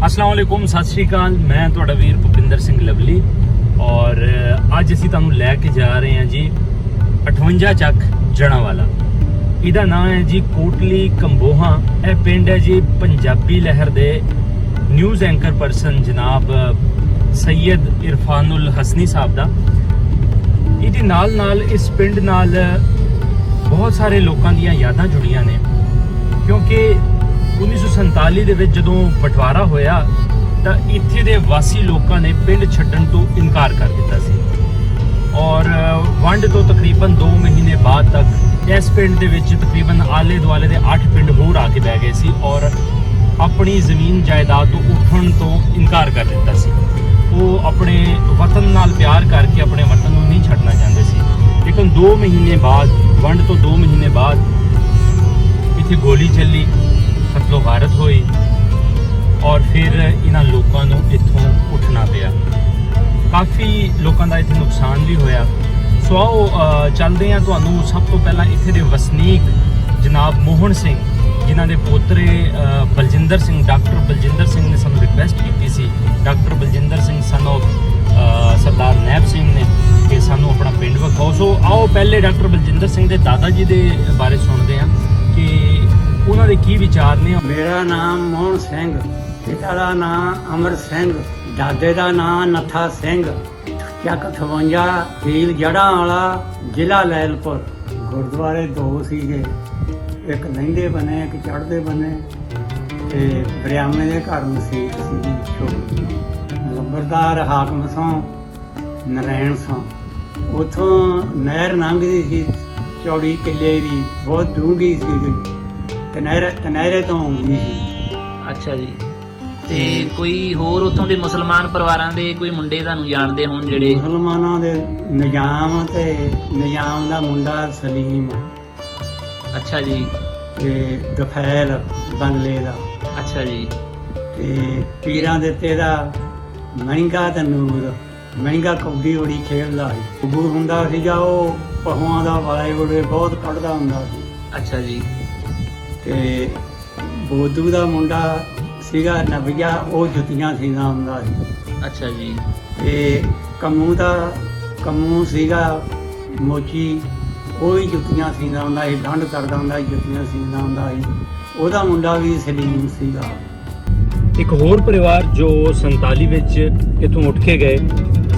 अस्सलाम वालेकुम, सत श्री अकाल। मैं तुहाडा वीर भुपिंदर सिंह लवली और अज असीं तुहानूं लैके जा रहे हैं जी 58 ਚੱਕ जणावाला। ਇਹਦਾ ਨਾਮ है जी कोटली कंबोहा। यह पिंड है जी पंजाबी लहर दे न्यूज़ एंकर परसन जनाब सैयद इरफानुल हसनी साहब दा। ਇਹਦੇ ਨਾਲ इस पिंड नाल बहुत सारे लोगों ਦੀਆਂ यादां जुड़ियां ने, क्योंकि 1947 ਦੇ ਵਿੱਚ ਜਦੋਂ ਬਟਵਾਰਾ ਹੋਇਆ ਤਾਂ ਇੱਥੇ ਦੇ ਵਾਸੀ ਲੋਕਾਂ ਨੇ ਪਿੰਡ ਛੱਡਣ ਤੋਂ ਇਨਕਾਰ ਕਰ ਦਿੱਤਾ ਸੀ ਔਰ ਵੰਡ ਤੋਂ ਤਕਰੀਬਨ 2 ਮਹੀਨੇ ਬਾਅਦ ਤੱਕ ਇਸ ਪਿੰਡ ਦੇ ਵਿੱਚ ਤਕਰੀਬਨ ਆਲੇ ਦੁਆਲੇ ਦੇ 8 ਪਿੰਡ ਹੋਰ ਆ ਕੇ ਬਹਿ ਗਏ ਸੀ ਔਰ ਆਪਣੀ ਜ਼ਮੀਨ ਜਾਇਦਾਦ ਤੋਂ ਉੱਠਣ ਤੋਂ ਇਨਕਾਰ ਕਰ ਦਿੱਤਾ ਸੀ। ਉਹ ਆਪਣੇ ਵਤਨ ਨਾਲ ਪਿਆਰ ਕਰਕੇ ਆਪਣੇ ਵਤਨ ਨੂੰ ਨਹੀਂ ਛੱਡਣਾ ਚਾਹੁੰਦੇ ਸੀ। ਲੇਕਿਨ 2 ਮਹੀਨੇ ਬਾਅਦ, ਵੰਡ ਤੋਂ 2 ਮਹੀਨੇ ਬਾਅਦ ਇੱਥੇ ਗੋਲੀ ਚੱਲੀ, कतलो गारत हुई और फिर इन्हां लोगों नूं इत्थों उठना पिया। काफ़ी लोगों का इत्थे नुकसान भी होया। सो आओ चलते हैं तुहानूं सब तो पहला इत्थे दे वसनीक जनाब मोहन सिंह, जिन्हां दे पोतरे बलजिंदर सिंह, डॉक्टर बलजिंदर सिंह ने सानूं रिक्वेस्ट की सी, doctor Baljinder Singh son of Sardar Naib Singh ने कि सानूं अपना पिंड विखाओ। सो आओ पहले डॉक्टर बलजिंदर सिंह के दादा जी के बारे सुनते हैं कि ਉਹਨਾਂ ਦੇ ਕੀ ਵਿਚਾਰ ਨੇ। ਮੇਰਾ ਨਾਮ ਮੋਹਨ ਸਿੰਘ, ਪਿਤਾ ਦਾ ਨਾਮ ਅਮਰ ਸਿੰਘ, ਦਾਦੇ ਦਾ ਨਾਮ ਨੱਥਾ ਸਿੰਘ, ਚੱਕ 58 ਤਹਿਸੀਲ ਜੜ੍ਹਾਂ ਵਾਲਾ, ਜ਼ਿਲ੍ਹਾ ਲੈਲਪੁਰ। ਗੁਰਦੁਆਰੇ 2 ਸੀਗੇ, ਇੱਕ ਲਹਿੰਦੇ ਬਣੇ ਇੱਕ ਚੜ੍ਹਦੇ ਬਣੇ ਤੇ ਬਰਿਆਮੇ ਦੇ ਘਰ ਮਸੀਤ ਸੀਗੀ ਛੋਟੀ। ਲੰਬਰਦਾਰ ਹਾਕਮ ਸੋਂ ਨਰੈਣ ਸੋਂ। ਉੱਥੋਂ ਨਹਿਰ ਲੰਘਦੀ ਸੀ ਚੌੜੀ ਕਿੱਲੇ ਦੀ, ਬਹੁਤ ਡੂੰਘੀ ਸੀਗੀ, ਕਨਹਿਰੇ ਤੋਂ ਆਉਂਦੀ ਸੀ। ਅੱਛਾ ਜੀ। ਤੇ ਕੋਈ ਹੋਰ ਉੱਥੋਂ ਦੇ ਮੁਸਲਮਾਨ ਪਰਿਵਾਰਾਂ ਦੇ ਕੋਈ ਮੁੰਡੇ ਤੁਹਾਨੂੰ ਜਾਣਦੇ ਹੋਣ ਜਿਹੜੇ? ਮੁਸਲਮਾਨਾਂ ਦੇ ਨਿਜ਼ਾਮ ਤੇ ਨਿਜ਼ਾਮ ਦਾ ਮੁੰਡਾ ਸਲੀਮ। ਅੱਛਾ ਜੀ। ਤੇ ਗਫੈਲ ਬੰਗਲੇ ਦਾ। ਅੱਛਾ ਜੀ। ਤੇ ਪੀਰਾਂ ਦਿੱਤੇ ਦਾ ਮਹਿੰਗਾ ਤੇ ਨੂਰ। ਮਹਿੰਗਾ ਕਬੱਡੀ ਬੜੀ ਖੇਡਦਾ ਸੀ। ਗੁਰੂ ਹੁੰਦਾ ਸੀਗਾ, ਉਹ ਪਹੂਆਂ ਦਾ ਵਾਲੇ ਬੜੇ ਬਹੁਤ ਕੱਢਦਾ ਹੁੰਦਾ ਸੀ। ਅੱਛਾ ਜੀ। ਤੇ ਬੋਧੂ ਦਾ ਮੁੰਡਾ ਸੀਗਾ ਨਵੀਆ, ਉਹ ਜੁੱਤੀਆਂ ਸੀਗਾ ਹੁੰਦਾ ਸੀ। ਅੱਛਾ ਜੀ। ਤੇ ਕੰਮੂ ਸੀਗਾ ਮੋਚੀ, ਉਹ ਵੀ ਜੁੱਤੀਆਂ ਸੀਗਾ ਹੁੰਦਾ ਸੀ, ਡੰਡ ਕਰਦਾ ਹੁੰਦਾ ਸੀ, ਜੁੱਤੀਆਂ ਸੀਗਾ ਹੁੰਦਾ ਸੀ। ਉਹਦਾ ਮੁੰਡਾ ਵੀ ਸਲੀਮ ਸੀਗਾ। ਇੱਕ ਹੋਰ ਪਰਿਵਾਰ ਜੋ 47 ਵਿੱਚ ਇੱਥੋਂ ਉੱਠ ਕੇ ਗਏ,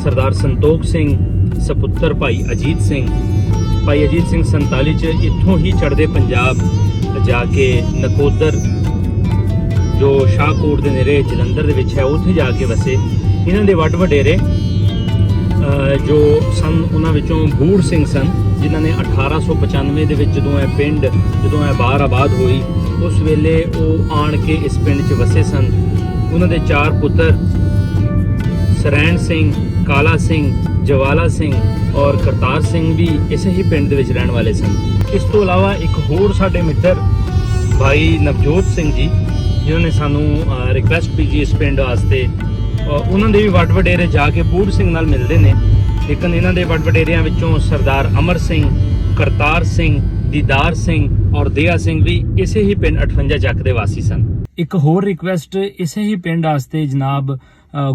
ਸਰਦਾਰ ਸੰਤੋਖ ਸਿੰਘ ਸਪੁੱਤਰ ਭਾਈ ਅਜੀਤ ਸਿੰਘ। ਭਾਈ ਅਜੀਤ ਸਿੰਘ 47 ਚ ਇੱਥੋਂ ਹੀ ਚੜ੍ਹਦੇ ਪੰਜਾਬ ਜਾ ਕੇ ਨਕੋਦਰ ਜੋ ਸ਼ਾਹਕੋਟ ਦੇ ਨੇੜੇ ਜਲੰਧਰ ਦੇ ਵਿੱਚ ਹੈ, ਉੱਥੇ ਜਾ ਕੇ ਵਸੇ। ਇਹਨਾਂ ਦੇ ਵੱਡ ਵਡੇਰੇ ਜੋ ਸਨ ਉਹਨਾਂ ਵਿੱਚੋਂ ਬੂੜ ਸਿੰਘ ਸਨ, ਜਿਨ੍ਹਾਂ ਨੇ 1895 ਦੇ ਵਿੱਚ ਜਦੋਂ ਇਹ ਬਾਹਰ ਆਬਾਦ ਹੋਈ, ਉਸ ਵੇਲੇ ਉਹ ਆਣ ਕੇ ਇਸ ਪਿੰਡ 'ਚ ਵਸੇ ਸਨ। ਉਹਨਾਂ ਦੇ 4 ਪੁੱਤਰ ਸਰੈਣ ਸਿੰਘ, ਕਾਲਾ ਸਿੰਘ, ਜਵਾਲਾ ਸਿੰਘ ਔਰ ਕਰਤਾਰ ਸਿੰਘ ਵੀ ਇਸੇ ਹੀ ਪਿੰਡ ਦੇ ਵਿੱਚ ਰਹਿਣ ਵਾਲੇ ਸਨ। ਇਸ ਤੋਂ ਇਲਾਵਾ ਇੱਕ ਹੋਰ ਸਾਡੇ ਮਿੱਤਰ ਭਾਈ ਨਵਜੋਤ ਸਿੰਘ ਜੀ, ਜਿਨ੍ਹਾਂ ਨੇ ਸਾਨੂੰ ਰਿਕਵੈਸਟ ਭੇਜੀ ਇਸ ਪਿੰਡ ਵਾਸਤੇ। ਉਹਨਾਂ ਦੇ ਵੀ ਵੱਡ ਵਡੇਰੇ ਜਾ ਕੇ ਬੂੜ ਸਿੰਘ ਨਾਲ ਮਿਲਦੇ ਨੇ, ਲੇਕਿਨ ਇਹਨਾਂ ਦੇ ਵੱਡ ਵਡੇਰਿਆਂ ਵਿੱਚੋਂ ਸਰਦਾਰ ਅਮਰ ਸਿੰਘ, ਕਰਤਾਰ ਸਿੰਘ, ਦੀਦਾਰ ਸਿੰਘ ਔਰ ਦਇਆ ਸਿੰਘ ਵੀ ਇਸੇ ਹੀ ਪਿੰਡ 58 ਚੱਕ ਦੇ ਵਾਸੀ ਸਨ। ਇੱਕ ਹੋਰ ਰਿਕਵੈਸਟ ਇਸੇ ਹੀ ਪਿੰਡ ਵਾਸਤੇ ਜਨਾਬ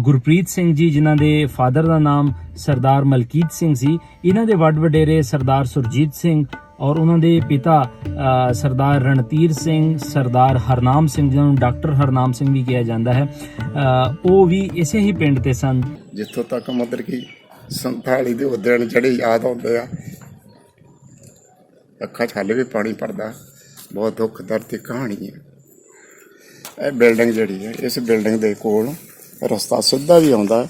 ਗੁਰਪ੍ਰੀਤ ਸਿੰਘ ਜੀ, ਜਿਨ੍ਹਾਂ ਦੇ ਫਾਦਰ ਦਾ ਨਾਮ ਸਰਦਾਰ ਮਲਕੀਤ ਸਿੰਘ ਸੀ। ਇਹਨਾਂ ਦੇ ਵੱਡ ਵਡੇਰੇ ਸਰਦਾਰ ਸੁਰਜੀਤ ਸਿੰਘ ਔਰ ਉਹਨਾਂ ਦੇ ਪਿਤਾ ਸਰਦਾਰ ਰਣਧੀਰ ਸਿੰਘ, ਸਰਦਾਰ ਹਰਨਾਮ ਸਿੰਘ, ਜਿਹਨਾਂ ਨੂੰ ਡਾਕਟਰ ਹਰਨਾਮ ਸਿੰਘ ਵੀ ਕਿਹਾ ਜਾਂਦਾ ਹੈ, ਉਹ ਵੀ ਇਸੇ ਹੀ ਪਿੰਡ ਤੇ ਸਨ। ਜਿੱਥੋਂ ਤੱਕ ਮਤਲਬ ਕਿ 47 ਦੇ ਉਹ ਦਿਨ ਜਿਹੜੇ ਯਾਦ ਆਉਂਦੇ ਆ, ਅੱਖਾਂ 'ਚ ਹਾਲੇ ਵੀ ਪਾਣੀ ਭਰਦਾ। ਬਹੁਤ ਦੁੱਖ ਦਰਦ ਦੀ ਕਹਾਣੀ ਹੈ। ਇਹ ਬਿਲਡਿੰਗ ਜਿਹੜੀ ਹੈ, ਇਸ ਬਿਲਡਿੰਗ ਦੇ ਕੋਲ ਰਸਤਾ ਸਿੱਧਾ ਵੀ ਆਉਂਦਾ।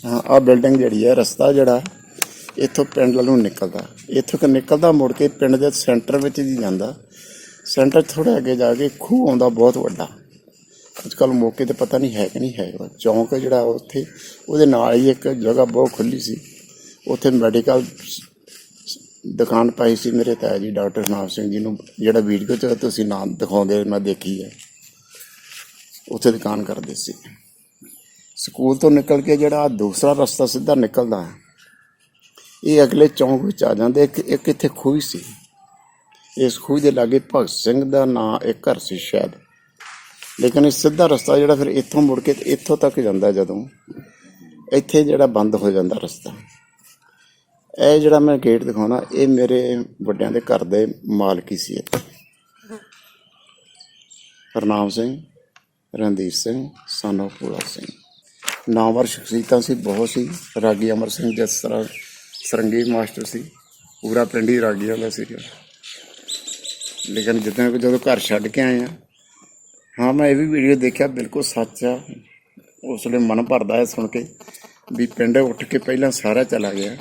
ਹਾਂ, ਆਹ ਬਿਲਡਿੰਗ ਜਿਹੜੀ ਹੈ, ਰਸਤਾ ਜਿਹੜਾ ਇੱਥੋਂ ਪਿੰਡ ਵੱਲੋਂ ਨਿਕਲਦਾ, ਇੱਥੋਂ ਨਿਕਲਦਾ ਮੁੜ ਕੇ ਪਿੰਡ ਦੇ ਸੈਂਟਰ ਵਿੱਚ ਹੀ ਜਾਂਦਾ। ਸੈਂਟਰ ਥੋੜ੍ਹਾ ਅੱਗੇ ਜਾ ਕੇ ਖੂਹ ਆਉਂਦਾ ਬਹੁਤ ਵੱਡਾ। ਅੱਜ ਕੱਲ੍ਹ ਮੌਕੇ 'ਤੇ ਪਤਾ ਨਹੀਂ ਹੈ ਕਿ ਨਹੀਂ ਹੈ। ਚੌਂਕ ਜਿਹੜਾ ਉੱਥੇ, ਉਹਦੇ ਨਾਲ ਹੀ ਇੱਕ ਜਗ੍ਹਾ ਬਹੁਤ ਖੁੱਲ੍ਹੀ ਸੀ, ਉੱਥੇ ਮੈਡੀਕਲ ਦੁਕਾਨ ਪਾਈ ਸੀ ਮੇਰੇ ਤਾਇਆ ਜੀ ਡਾਕਟਰ ਨਾਮ ਸਿੰਘ ਜੀ ਨੂੰ, ਜਿਹੜਾ ਵੀਡੀਓ 'ਚ ਤੁਸੀਂ ਨਾਮ ਦਿਖਾਉਂਦੇ ਮੈਂ ਦੇਖੀ ਹੈ। ਉੱਥੇ ਦੁਕਾਨ ਕਰਦੇ ਸੀ। ਸਕੂਲ ਤੋਂ ਨਿਕਲ ਕੇ ਜਿਹੜਾ ਦੂਸਰਾ ਰਸਤਾ ਸਿੱਧਾ ਨਿਕਲਦਾ, ਇਹ ਅਗਲੇ ਚੌਂਕ ਵਿੱਚ ਆ ਜਾਂਦੇ। ਇੱਕ ਇੱਥੇ ਖੂਹ ਸੀ, ਇਸ ਖੂਹ ਦੇ ਲਾਗੇ ਭਗਤ ਸਿੰਘ ਦਾ ਨਾਂ ਇੱਕ ਘਰ ਸੀ ਸ਼ਾਇਦ, ਲੇਕਿਨ ਇਹ ਸਿੱਧਾ ਰਸਤਾ ਜਿਹੜਾ ਫਿਰ ਇੱਥੋਂ ਮੁੜ ਕੇ ਤੇ ਇੱਥੋਂ ਤੱਕ ਜਾਂਦਾ, ਜਦੋਂ ਇੱਥੇ ਜਿਹੜਾ ਬੰਦ ਹੋ ਜਾਂਦਾ ਰਸਤਾ। ਇਹ ਜਿਹੜਾ ਮੈਂ ਗੇਟ ਦਿਖਾਉਣਾ, ਇਹ ਮੇਰੇ ਵੱਡਿਆਂ ਦੇ ਘਰ ਦੇ ਮਾਲਕੀ ਸੀ ਇੱਥੇ, ਹਰਨਾਮ ਸਿੰਘ, ਰਣਧੀਰ ਸਿੰਘ, ਸਾਨੋ ਭੋਲਾ ਸਿੰਘ। ਨਾਮਵਰ ਸ਼ਖਸੀਅਤਾਂ ਸੀ, ਬਹੁਤ ਸੀ। ਰਾਗੀ ਅਮਰ ਸਿੰਘ ਜਿਸ ਤਰ੍ਹਾਂ ਸਰੰਗੀ ਮਾਸਟਰ ਸੀ, ਪੂਰਾ ਪਿੰਡ ਹੀ ਰਾਗੀਆਂ ਦਾ ਸੀਗਾ। ਲੇਕਿਨ ਜਦੋਂ ਘਰ ਛੱਡ ਕੇ ਆਏ ਆ, ਹਾਂ ਮੈਂ ਇਹ ਵੀ ਵੀਡੀਓ ਦੇਖਿਆ, ਬਿਲਕੁਲ ਸੱਚ ਆ। ਉਸ ਵੇਲੇ ਮਨ ਭਰਦਾ ਹੈ ਸੁਣ ਕੇ ਵੀ ਪਿੰਡ ਉੱਠ ਕੇ ਪਹਿਲਾਂ ਸਾਰਾ ਚਲਾ ਗਿਆ,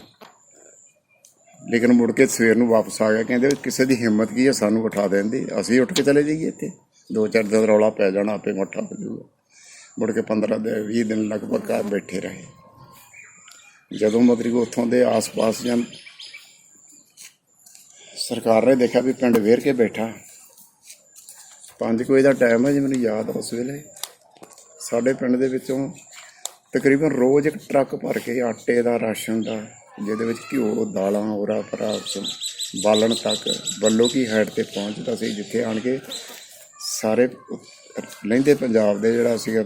ਲੇਕਿਨ ਮੁੜ ਕੇ ਸਵੇਰ ਨੂੰ ਵਾਪਸ ਆ ਗਿਆ। ਕਹਿੰਦੇ ਕਿਸੇ ਦੀ ਹਿੰਮਤ ਕੀ ਹੈ ਸਾਨੂੰ ਉਠਾ ਦੇਣ ਦੀ, ਅਸੀਂ ਉੱਠ ਕੇ ਚਲੇ ਜਾਈਏ। ਇੱਥੇ 2-4 ਦਿਨ ਰੌਲਾ ਪੈ ਜਾਣਾ, ਆਪੇ ਮੱਠਾ ਹੋ ਜਾਊਗਾ। ਮੁੜ ਕੇ 15-20 ਦਿਨ ਲਗਭਗ ਘਰ ਬੈਠੇ ਰਹੇ। ਜਦੋਂ ਮਤਲਬ ਉੱਥੋਂ ਦੇ ਆਸ-ਪਾਸ ਜਾਂ ਸਰਕਾਰ ਨੇ ਦੇਖਿਆ ਵੀ ਪਿੰਡ ਵੇਰ ਕੇ ਬੈਠਾ, 5 ਵਜੇ ਦਾ ਟਾਈਮ ਹੈ ਜੀ, ਮੈਨੂੰ ਯਾਦ ਉਸ ਵੇਲੇ ਸਾਡੇ ਪਿੰਡ ਦੇ ਵਿੱਚੋਂ ਤਕਰੀਬਨ ਰੋਜ਼ ਇੱਕ ਟਰੱਕ ਭਰ ਕੇ ਆਟੇ ਦਾ, ਰਾਸ਼ਨ ਦਾ, ਜਿਹਦੇ ਵਿੱਚ ਘਿਓ, ਦਾਲਾਂ, ਔਰਾ ਭਰਾ ਬਾਲਣ ਤੱਕ ਵੱਲੋਂ ਕੀ ਹਾਈਟ 'ਤੇ ਪਹੁੰਚਦਾ ਸੀ, ਜਿੱਥੇ ਆਣ ਕੇ ਸਾਰੇ ਲਹਿੰਦੇ ਪੰਜਾਬ ਦੇ ਜਿਹੜਾ ਸੀਗਾ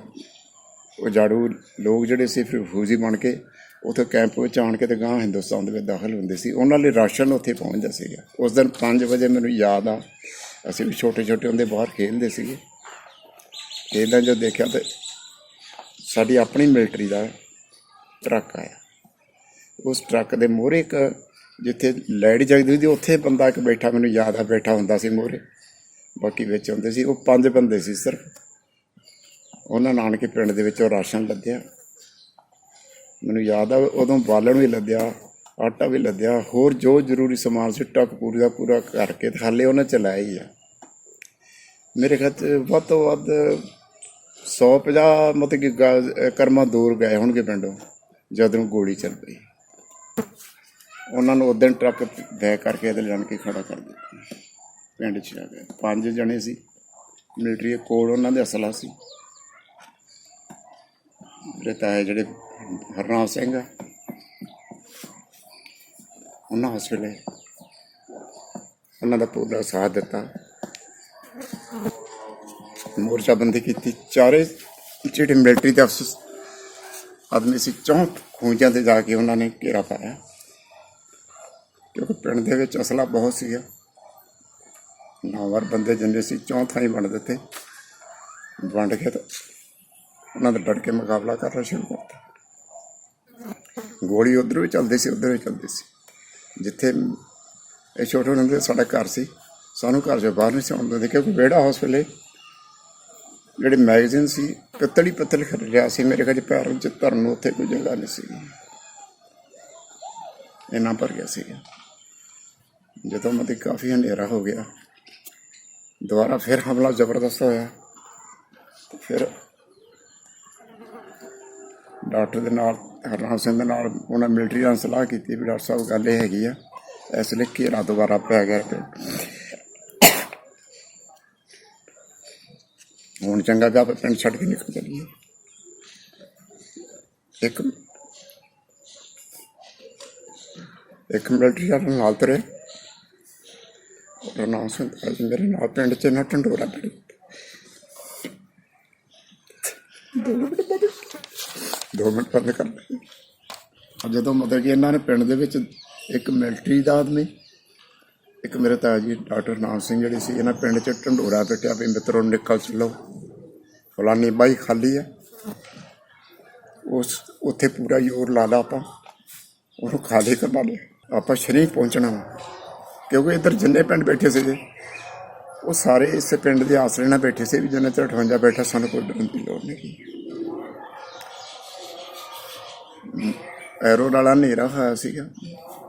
ਉਜਾੜੂ ਲੋਕ ਜਿਹੜੇ ਸੀ ਫਿਰ ਫੌਜੀ ਬਣ ਕੇ ਉੱਥੇ ਕੈਂਪ ਵਿੱਚ ਆਣ ਕੇ ਤੇ ਗਾਂਹ ਹਿੰਦੁਸਤਾਨ ਦੇ ਵਿੱਚ ਦਾਖਲ ਹੁੰਦੇ ਸੀ। ਉਹਨਾਂ ਲਈ ਰਾਸ਼ਨ ਉੱਥੇ ਪਹੁੰਚਦਾ ਸੀਗਾ। ਉਸ ਦਿਨ 5 ਵਜੇ ਮੈਨੂੰ ਯਾਦ ਆ, ਅਸੀਂ ਵੀ ਛੋਟੇ ਹੁੰਦੇ ਬਾਹਰ ਖੇਡਦੇ ਸੀਗੇ। ਖੇਡਾਂ ਜੋ ਦੇਖਿਆ ਤੇ ਸਾਡੀ ਆਪਣੀ ਮਿਲਟਰੀ ਦਾ ਟਰੱਕ ਆਇਆ। ਉਸ ਟਰੱਕ ਦੇ ਮੂਹਰੇ ਇੱਕ ਜਿੱਥੇ ਲਾਈਟ ਜਗਦੀ ਸੀ, ਉੱਥੇ ਬੰਦਾ ਇੱਕ ਬੈਠਾ, ਮੈਨੂੰ ਯਾਦ ਆ, ਬੈਠਾ ਹੁੰਦਾ ਸੀ ਮੂਹਰੇ, ਬਾਕੀ ਵਿੱਚ ਹੁੰਦੇ ਸੀ। ਉਹ 5 ਬੰਦੇ ਸੀ ਸਿਰਫ। ਉਹਨਾਂ ਨਾਲ ਕੇ ਪਿੰਡ ਦੇ ਵਿੱਚੋਂ ਰਾਸ਼ਨ ਲੱਦਿਆ। ਮੈਨੂੰ ਯਾਦ ਆ ਉਦੋਂ ਬਾਲਣ ਵੀ ਲੱਦਿਆ, ਆਟਾ ਵੀ ਲੱਦਿਆ, ਹੋਰ ਜੋ ਜ਼ਰੂਰੀ ਸਮਾਨ ਸੀ ਟਰੱਕ ਪੂਰੀ ਦਾ ਪੂਰਾ ਕਰਕੇ ਤੇ ਹਾਲੇ ਉਹਨਾਂ ਚਲਾਇਆ ਹੀ ਆ। ਮੇਰੇ ਖਿਆਲ 'ਚ ਵੱਧ ਤੋਂ ਵੱਧ 150 ਮਤਲਬ ਕਿ ਕਰਮਾਂ ਦੂਰ ਗਏ ਹੋਣਗੇ ਪਿੰਡੋਂ ਜਦੋਂ ਗੋਲੀ ਚੱਲ ਪਈ। ਉਹਨਾਂ ਨੂੰ ਉਦੋਂ ਟਰੱਕ ਬੈਕ ਕਰਕੇ ਇਹਦੇ ਲਿਆਣ ਕੇ ਖੜਾ ਕਰ ਦਿੱਤਾ। ਪਿੰਡ 'ਚ ਆ ਗਏ। 5 ਜਣੇ ਸੀ ਮਿਲਟਰੀ ਕੋਲ, ਉਹਨਾਂ ਦੇ ਅਸਲਾ ਸੀ। ਮੇਰੇ ਤਾਏ ਜਿਹੜੇ ਹਰਨਾਮ ਸਿੰਘ ਆ, ਉਹਨਾਂ ਉਸ ਵੇਲੇ ਉਹਨਾਂ ਦਾ ਪੂਰਾ ਸਾਥ ਦਿੱਤਾ, ਮੋਰਚਾਬੰਦੀ ਕੀਤੀ। ਚਾਰੇ ਜਿਹੜੇ ਮਿਲਟਰੀ ਦੇ ਅਫਸਰ ਆਦਮੀ ਸੀ, 64 ਖੂੰਜਾਂ 'ਤੇ ਜਾ ਕੇ ਉਹਨਾਂ ਨੇ ਘੇਰਾ ਪਾਇਆ, ਕਿਉਂਕਿ ਪਿੰਡ ਦੇ ਵਿੱਚ ਅਸਲਾ ਬਹੁਤ ਸੀਗਾ। ਨਾਮਵਰ ਬੰਦੇ ਜਿੰਨੇ ਸੀ 4 ਥਾਈਂ ਵੰਡ ਦਿੱਤੇ। ਵੰਡ ਕੇ ਤਾਂ ਉਹਨਾਂ ਦਾ ਡਟ ਕੇ ਮੁਕਾਬਲਾ ਕਰਨਾ ਸ਼ੁਰੂ ਕਰਤਾ। ਗੋਲੀ ਉੱਧਰ ਵੀ ਚੱਲਦੀ ਸੀ, ਉੱਧਰ ਵੀ ਚੱਲਦੀ ਸੀ। ਜਿੱਥੇ ਇਹ ਛੋਟੇ ਹੁੰਦੇ ਸਾਡਾ ਘਰ ਸੀ, ਸਾਨੂੰ ਘਰ 'ਚੋਂ ਬਾਹਰ ਨਹੀਂ ਸੀ ਆਉਣ ਦਿੰਦੇ, ਕਿਉਂਕਿ ਵਿਹੜਾ ਉਸ ਵੇਲੇ ਜਿਹੜੇ ਮੈਗਜ਼ੀਨ ਸੀ ਪਿੱਤਲ ਹੀ ਪਿੱਤਲ ਖਿਲ ਰਿਹਾ ਸੀ। ਮੇਰੇ ਖਿਆਲ 'ਚ ਪੈਰ ਵਿੱਚ ਧਰਨ ਨੂੰ ਉੱਥੇ ਕੋਈ ਜਗ੍ਹਾ ਨਹੀਂ ਸੀ, ਇੰਨਾ ਭਰ ਗਿਆ ਸੀਗਾ। ਜਦੋਂ ਮਤਲਬ ਕਾਫੀ ਹਨੇਰਾ ਹੋ ਗਿਆ, ਦੁਬਾਰਾ ਫਿਰ ਹਮਲਾ ਜ਼ਬਰਦਸਤ ਹੋਇਆ। ਫਿਰ ਡਾਕਟਰ ਦੇ ਨਾਲ, ਹਰਨਾਮ ਸਿੰਘ ਦੇ ਨਾਲ ਉਹਨਾਂ ਮਿਲਟਰੀ ਨਾਲ ਸਲਾਹ ਕੀਤੀ ਵੀ ਡਾਕਟਰ ਸਾਹਿਬ ਗੱਲ ਇਹ ਹੈਗੀ ਆ, ਇਸ ਲਈ ਘੇਰਾ ਦੁਬਾਰਾ ਪੈ ਗਿਆ ਤੇ ਹੁਣ ਚੰਗਾ ਗਾ ਪਿੰਡ ਛੱਡ ਕੇ ਨਿਕਲ ਚੱਲੀਏ। ਇੱਕ ਮਿਲਟਰੀ ਵਾਲਾ ਨਾਲ ਤੁਰੇ, ਹਰਨਾਮ ਸਿੰਘ ਮੇਰੇ ਨਾਲ ਪਿੰਡ 'ਚ ਨਾ ਢੰਡੋਰਾ ਪੜੀ। 2 ਮਿੰਟ ਬੰਦ ਕਰ ਲਏ। ਜਦੋਂ ਮਤਲਬ ਕਿ ਇਹਨਾਂ ਨੇ ਪਿੰਡ ਦੇ ਵਿੱਚ ਇੱਕ ਮਿਲਟਰੀ ਦਾ ਆਦਮੀ, ਇੱਕ ਮੇਰੇ ਤਾਇਆ ਜੀ ਡਾਕਟਰ ਨਾਮ ਸਿੰਘ ਜਿਹੜੇ ਸੀ, ਇਹਨਾਂ ਪਿੰਡ 'ਚ ਢੰਡੋਰਾ ਪਿੱਟਿਆ ਵੀ ਮਿੱਤਰੋਂ ਨਿਕਲ ਚੱਲੋ, ਫਲਾਨੀ ਬਾਈ ਖਾਲੀ ਆ। ਉੱਥੇ ਪੂਰਾ ਜ਼ੋਰ ਲਾ ਲਾ ਆਪਾਂ ਉਹਨੂੰ ਖਾਲੀ ਕਰਵਾ ਲਿਆ। ਆਪਾਂ ਸ਼ਰੀਫ ਪਹੁੰਚਣਾ ਵਾ, ਕਿਉਂਕਿ ਇੱਧਰ ਜਿੰਨੇ ਪਿੰਡ ਬੈਠੇ ਸੀਗੇ ਉਹ ਸਾਰੇ ਇਸੇ ਪਿੰਡ ਦੇ ਆਸਰੇ ਨਾਲ ਬੈਠੇ ਸੀ ਵੀ ਜਿੰਨਾ ਚਿਰ 58 ਬੈਠਾ ਸਾਨੂੰ ਕੋਈ ਡਰਨ ਦੀ ਲੋੜ ਨਹੀਂ। ਐਰੋ ਵਾਲਾ ਹਨੇਰਾ ਹੋਇਆ ਸੀਗਾ,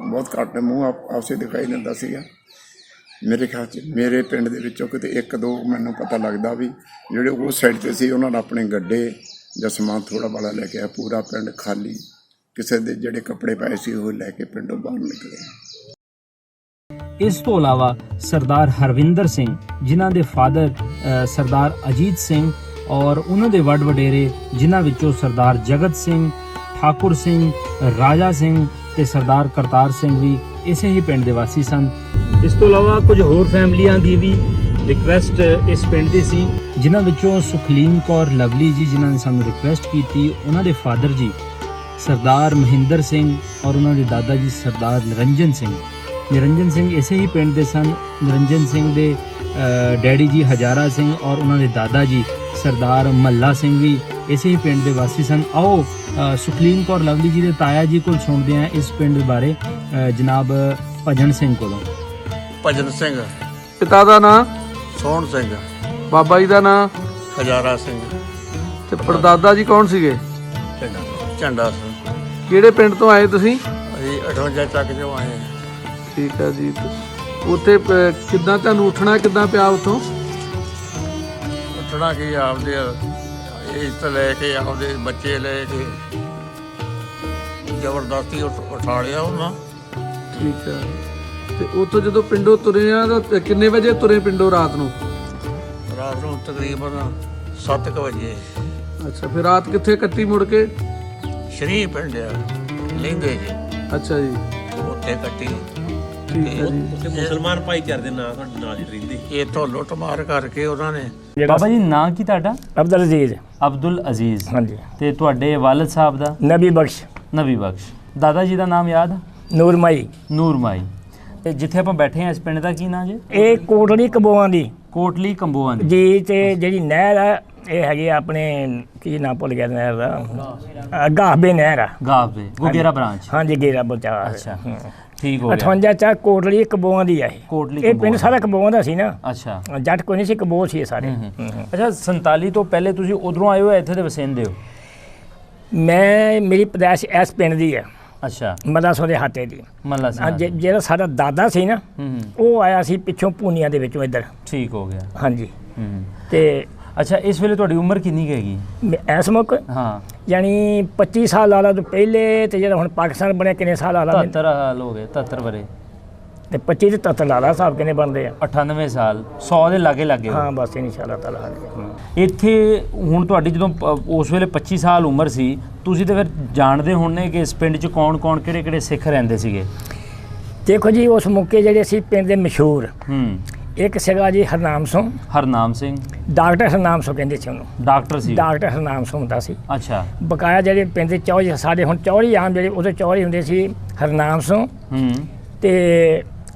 ਬਹੁਤ ਘੱਟ ਮੂੰਹ ਆਪਸੇ ਦਿਖਾਈ ਦਿੰਦਾ ਸੀਗਾ। ਮੇਰੇ ਖਿਆਲ 'ਚ ਮੇਰੇ ਪਿੰਡ ਦੇ ਵਿੱਚੋਂ ਕਿਤੇ 1-2 ਮੈਨੂੰ ਪਤਾ ਲੱਗਦਾ ਵੀ ਜਿਹੜੇ ਉਸ ਸਾਈਡ 'ਤੇ ਸੀ ਉਹਨਾਂ ਨੇ ਆਪਣੇ ਗੱਡੇ ਜਾਂ ਸਮਾਨ ਥੋੜ੍ਹਾ ਬਾਲਾ ਲੈ ਕੇ ਆਇਆ। ਪੂਰਾ ਪਿੰਡ ਖਾਲੀ, ਕਿਸੇ ਦੇ ਜਿਹੜੇ ਕੱਪੜੇ ਪਾਏ ਸੀ ਉਹ ਲੈ ਕੇ ਪਿੰਡੋਂ ਬਾਹਰ ਨਿਕਲੇ। ਇਸ ਤੋਂ ਇਲਾਵਾ ਸਰਦਾਰ ਹਰਵਿੰਦਰ ਸਿੰਘ, ਜਿਨ੍ਹਾਂ ਦੇ ਫਾਦਰ ਸਰਦਾਰ ਅਜੀਤ ਸਿੰਘ ਔਰ ਉਹਨਾਂ ਦੇ ਵੱਡ ਵਡੇਰੇ, ਜਿਨ੍ਹਾਂ ਵਿੱਚੋਂ ਸਰਦਾਰ ਜਗਤ ਸਿੰਘ, ਠਾਕੁਰ ਸਿੰਘ, ਰਾਜਾ ਸਿੰਘ, ਤੇ ਸਰਦਾਰ ਕਰਤਾਰ ਸਿੰਘ ਵੀ ਇਸੇ ਹੀ ਪਿੰਡ ਦੇ ਵਾਸੀ ਸਨ। ਇਸ ਤੋਂ ਇਲਾਵਾ ਕੁਝ ਹੋਰ ਫੈਮਲੀਆਂ ਦੀ ਵੀ ਰਿਕਵੈਸਟ ਇਸ ਪਿੰਡ ਦੀ ਸੀ, ਜਿਨ੍ਹਾਂ ਵਿੱਚੋਂ ਸੁਖਲੀਨ ਕੌਰ ਲਵਲੀ ਜੀ ਜਿਨ੍ਹਾਂ ਨੇ ਸਾਨੂੰ ਰਿਕਵੈਸਟ ਕੀਤੀ, ਉਹਨਾਂ ਦੇ ਫਾਦਰ ਜੀ ਸਰਦਾਰ ਮਹਿੰਦਰ ਸਿੰਘ ਔਰ ਉਹਨਾਂ ਦੇ ਦਾਦਾ ਜੀ ਸਰਦਾਰ ਨਿਰੰਜਨ ਸਿੰਘ। ਨਿਰੰਜਨ ਸਿੰਘ ਇਸੇ ਹੀ ਪਿੰਡ ਦੇ ਸਨ। ਨਿਰੰਜਨ ਸਿੰਘ ਦੇ ਡੈਡੀ ਜੀ ਹਜ਼ਾਰਾ ਸਿੰਘ ਔਰ ਉਹਨਾਂ ਦੇ ਦਾਦਾ ਜੀ ਸਰਦਾਰ ਮੱਲਾ ਸਿੰਘ ਵੀ ਇਸੇ ਹੀ ਪਿੰਡ ਦੇ ਵਾਸੀ ਸਨ। ਆਓ ਸੁਖਲੀਨ ਕੌਰ ਲਵਲੀ ਜੀ ਦੇ ਤਾਇਆ ਜੀ ਕੋਲ ਸੁਣਦੇ ਹਾਂ ਇਸ ਪਿੰਡ ਦੇ ਬਾਰੇ, ਜਨਾਬ ਭਜਨ ਸਿੰਘ ਕੋਲੋਂ। ਭਜਨ ਸਿੰਘ, ਪਿਤਾ ਦਾ ਨਾਂ? ਸੋਹਣ ਸਿੰਘ, ਬਾਬਾ ਜੀ ਦਾ ਨਾਂ? ਹਜ਼ਾਰਾ ਸਿੰਘ, ਤੇ ਪੜਦਾਦਾ ਜੀ ਕੌਣ ਸੀਗੇ? ਝੰਡਾ ਸਿੰਘ। ਕਿਹੜੇ ਪਿੰਡ ਤੋਂ ਆਏ ਤੁਸੀਂ? ਅਸੀਂ 58 ਚੱਕ ਚੋਂ ਆਏ ਹਾਂ। ਠੀਕ ਹੈ ਜੀ। ਉੱਥੇ ਕਿੱਦਾਂ ਤੁਹਾਨੂੰ ਉੱਠਣਾ ਕਿੱਦਾਂ ਪਿਆ ਉੱਥੋਂ? ਉੱਠਣਾ ਕੀ ਆਪਦੇ ਇੱਜ਼ਤ ਲੈ ਕੇ, ਆਪਦੇ ਬੱਚੇ ਲੈ ਕੇ ਜ਼ਬਰਦਸਤੀ ਉਠਾ ਲਿਆ ਉਹਨਾਂ। ਠੀਕ ਹੈ। ਤੇ ਉੱਥੋਂ ਜਦੋਂ ਪਿੰਡੋਂ ਤੁਰੇ ਆ ਤਾਂ ਕਿੰਨੇ ਵਜੇ ਤੁਰੇ ਪਿੰਡੋਂ ਰਾਤ ਨੂੰ? ਰਾਤ ਨੂੰ ਤਕਰੀਬਨ 7 ਵਜੇ। ਅੱਛਾ, ਫਿਰ ਰਾਤ ਕਿੱਥੇ ਕੱਟੀ ਮੁੜ ਕੇ? ਸ਼ਰੀ ਪਿੰਡ ਆ ਲਹਿੰਦੇ ਜੀ, ਅੱਛਾ ਜੀ, ਉੱਥੇ ਕੱਟੀ। ਠੀਕ ਹੈ ਜੀ। ਮੁਸਲਮਾਨ ਭਾਈਚਾਰੇ ਦੇ ਨਾਂ ਤੁਹਾਡੇ ਨਾਲ ਹੀ ਰਹਿੰਦੇ। ਇੱਥੋਂ ਲੁੱਟ ਮਾਰ ਕਰਕੇ ਉਹਨਾਂ ਨੇ। ਬਾਬਾ ਜੀ ਨਾਂ ਕੀ ਤੁਹਾਡਾ? ਅਬਦੁਲ ਅਜ਼ੀਜ਼। ਅਬਦੁਲ ਅਜ਼ੀਜ਼। ਹਾਂਜੀ। ਤੇ ਤੁਹਾਡੇ ਵਾਲਿਦ ਸਾਹਿਬ ਦਾ? ਨਬੀ ਬਖਸ਼। ਨਬੀ ਬਖਸ਼। ਦਾਦਾ ਜੀ ਦਾ ਨਾਮ ਯਾਦ? ਨੂਰਮਾਈ। ਨੂਰਮਾਈ। ਤੇ ਜਿੱਥੇ ਆਪਾਂ ਬੈਠੇ ਹਾਂ ਇਸ ਪਿੰਡ ਦਾ ਕੀ ਨਾਂ ਜੀ? ਇਹ ਕੋਟਲੀ ਕੰਬੋਆਂ ਦੀ ਕੋਟਲੀ ਕੰਬੋਆਂ ਦੀ ਜੀ। ਤੇ ਜਿਹੜੀ ਨਹਿਰ ਆ ਇਹ ਹੈਗੀ ਆ ਆਪਣੇ, ਕੀ ਨਾਂ ਭੁੱਲ ਗਿਆ ਨਹਿਰ ਦਾ, ਗਾਹਬੇ ਨਹਿਰ ਆ। ਗਾਹਬੇ ਗੁਗੇਰਾ ਬ੍ਰਾਂਚ। ਹਾਂਜੀ, ਗੇਰਾ ਬਚਾ। ਅੱਛਾ, ਠੀਕ ਹੋ ਗਿਆ। 58 ਚੱਕ ਕੋਟਲੀ ਕੰਬੋਆਂ ਦੀ ਆ ਇਹ। ਕੋਟਲੀ ਇਹ ਪਿੰਡ ਸਾਰਾ ਕੰਬੋਆਂ ਦਾ ਸੀ ਨਾ। ਅੱਛਾ। ਜੱਟ ਕੋਈ ਨਹੀਂ ਸੀ, ਕੰਬੋ ਸੀ ਇਹ ਸਾਰੇ। ਅੱਛਾ, 47 ਤੋਂ ਪਹਿਲੇ ਤੁਸੀਂ ਉਧਰੋਂ ਆਏ ਹੋ, ਇੱਥੇ ਦੇ ਵਸਿੰਦੇ ਹੋ? ਮੇਰੀ ਪੈਦਾਇਸ਼ ਇਸ ਪਿੰਡ ਦੀ ਹੈ। ਅੱਛਾ। ਮਦਾਸੋਂ ਦੇ ਹਾਤੇ ਦੀ। ਮੱਲਾ ਸਿੰਘ। ਜਿਹੜਾ ਸਾਡਾ ਦਾਦਾ ਸੀ ਨਾ, ਉਹ ਆਇਆ ਸੀ ਪਿੱਛੋਂ ਪੂਨੀਆਂ ਦੇ ਵਿੱਚੋਂ ਇੱਧਰ। ਠੀਕ ਹੋ ਗਿਆ। ਹਾਂਜੀ। ਤੇ ਅੱਛਾ, ਇਸ ਵੇਲੇ ਤੁਹਾਡੀ ਉਮਰ ਕਿੰਨੀ ਕੁ ਹੈਗੀ? ਇਸ ਮੌਕੇ ਹਾਂ, ਯਾਨੀ 25 ਸਾਲ ਲਾਲਾ ਤੋਂ ਪਹਿਲੇ, ਤੇ ਜਿਹੜਾ ਹੁਣ ਪਾਕਿਸਤਾਨ ਬਣਿਆ ਕਿੰਨੇ ਸਾਲ ਲਾਲਾ? 73 ਸਾਲ ਹੋ ਗਏ, 73 ਵਰੇ। ਤੇ 25 ਤੇ 73 ਲਾਲਾ ਸਾਹਿਬ ਕਿੰਨੇ ਬਣਦੇ ਆ? 98 ਸਾਲ, 100 ਦੇ ਲਾਗੇ ਲੱਗੇ। ਹਾਂ, ਬਸ ਇਨਸ਼ਾਅੱਲਾ ਤਾਲਾ। ਇੱਥੇ ਹੁਣ ਤੁਹਾਡੀ ਜਦੋਂ ਉਸ ਵੇਲੇ 25 ਸਾਲ ਉਮਰ ਸੀ, ਤੁਸੀਂ ਤੇ ਫਿਰ ਜਾਣਦੇ ਹੋਣੇ ਕਿ ਇਸ ਪਿੰਡ 'ਚ ਕੌਣ-ਕੌਣ ਕਿਹੜੇ-ਕਿਹੜੇ ਸਿੱਖ ਰਹਿੰਦੇ ਸੀਗੇ? ਦੇਖੋ ਜੀ, ਉਸ ਮੌਕੇ ਜਿਹੜੇ ਸੀ ਪਿੰਡ ਦੇ ਮਸ਼ਹੂਰ, ਇੱਕ ਸੀਗਾ ਜੀ ਹਰਨਾਮ ਸਿੰਘ। ਹਰਨਾਮ ਸਿੰਘ। ਡਾਕਟਰ ਹਰਨਾਮ ਸਿੰਘ ਕਹਿੰਦੇ ਸੀ ਉਹਨੂੰ। ਡਾਕਟਰ ਸੀ? ਡਾਕਟਰ ਹਰਨਾਮ ਸਿੰਘ ਹੁੰਦਾ ਸੀ। ਅੱਛਾ। ਬਕਾਇਆ ਜਿਹੜੇ ਪਿੰਡ ਦੇ ਚੌਧਰੀ, ਸਾਡੇ ਹੁਣ ਚੌਧਰੀ ਆਮ ਜਿਹੜੇ ਉਹਦੇ ਚੌਧਰੀ ਹੁੰਦੇ ਸੀ, ਹਰਨਾਮ ਸਿੰਘ ਤੇ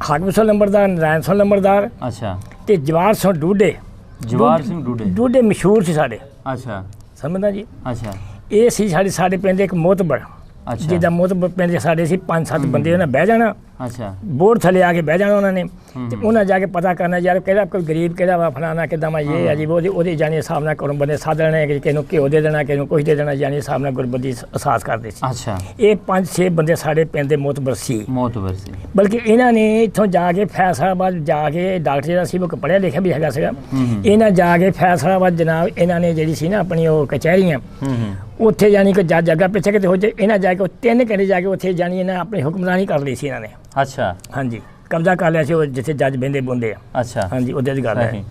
ਹਾਕਮ ਸਿੰਘ ਲੰਬੜਦਾਰ, ਨਾਰਾਇਣ ਸਿੰਘ ਲੰਬੜਦਾਰ। ਅੱਛਾ। ਤੇ ਜਵਾਰ ਸਿੰਘ ਡੂਡੇ। ਜਵਾਰ ਸਿੰਘ ਡੂਡੇ। ਡੂਡੇ ਮਸ਼ਹੂਰ ਸੀ ਸਾਡੇ। ਅੱਛਾ। ਸਮਝਦਾ ਜੀ? ਅੱਛਾ। ਇਹ ਸੀ ਸਾਡੇ ਪਿੰਡ ਦੇ ਇੱਕ ਮੋਤਬਰ। ਅੱਛਾ। ਜਿਹਦਾ ਮੋਤਬਰ ਪਿੰਡ ਦੇ ਸਾਡੇ ਸੀ 5-7 ਬੰਦੇ, ਉਹਨਾਂ ਬਹਿ ਜਾਣਾ। ਅੱਛਾ। ਬੋਰਡ ਥੱਲੇ ਆ ਕੇ ਬਹਿ ਜਾਣਾ ਉਹਨਾਂ ਨੇ, ਤੇ ਉਹਨਾਂ ਜਾ ਕੇ ਪਤਾ ਕਰਨਾ ਯਾਰ ਕਿਹੜਾ ਕੋਈ ਗਰੀਬ, ਕਿਹੜਾ ਵਾ ਫਲਾਣਾ, ਕਿੱਦਾਂ ਵਾ ਇਹ ਆ ਜੀ। ਉਹਦੀ ਜਾਨੀ ਹਿਸਾਬ ਨਾਲ ਕਰਮ ਬੰਦੇ ਸਾਧ ਲੈਣੇ, ਕਿਸੇ ਨੂੰ ਘਿਓ ਦੇ ਦੇਣਾ, ਕਿਸੇ ਨੂੰ ਕੁਛ ਦੇ ਦੇਣਾ, ਜਾਨੀ ਹਿਸਾਬ ਨਾਲ ਗੁਰਬੱਦੀ ਅਹਿਸਾਸ ਕਰਦੇ ਸੀ। ਅੱਛਾ। ਇਹ 5-6 ਬੰਦੇ ਸਾਡੇ ਪਿੰਡ ਦੇ ਮੋਤਬਰ ਸੀ। ਮੋਤਬਰ ਸੀ। ਬਲਕਿ ਇਹਨਾਂ ਨੇ ਇੱਥੋਂ ਜਾ ਕੇ ਫੈਸਲਾਬਾਦ ਜਾ ਕੇ, ਡਾਕਟਰ ਜਿਹੜਾ ਸੀ ਉਹ ਪੜ੍ਹਿਆ ਲਿਖਿਆ ਵੀ ਹੈਗਾ ਸੀਗਾ, ਇਹਨਾਂ ਜਾ ਕੇ ਫੈਸਲਾਬਾਦ ਜਨਾਬ ਇਹਨਾਂ ਨੇ ਜਿਹੜੀ ਸੀ ਨਾ ਆਪਣੀ ਉਹ ਕਚਹਿਰੀਆਂ, ਉੱਥੇ ਜਾਨੀ ਕਿ ਜੱਜ ਅੱਗਾ ਪਿੱਛੇ ਕਿਤੇ ਹੋ ਜਾਏ, ਇਹਨਾਂ ਜਾ ਕੇ 3 ਘੰਟੇ ਜਾ ਕੇ ਉੱਥੇ ਜਾਨੀ ਇਹਨਾਂ ਆਪਣੀ ਹੁਕਮਰਾਨੀ ਕਰ ਲਈ ਸੀ ਇਹਨਾਂ ਨੇ। ਅੱਛਾ। ਹਾਂਜੀ, ਕਬਜ਼ਾ ਕਰ ਲਿਆ ਸੀ ਉਹ ਜਿੱਥੇ ਜੱਜ ਬਹਿੰਦੇ ਬੁੰਦੇ ਆ। ਅੱਛਾ। ਹਾਂਜੀ, ਉਹਦੇ ਦੀ ਗੱਲ ਹੈ।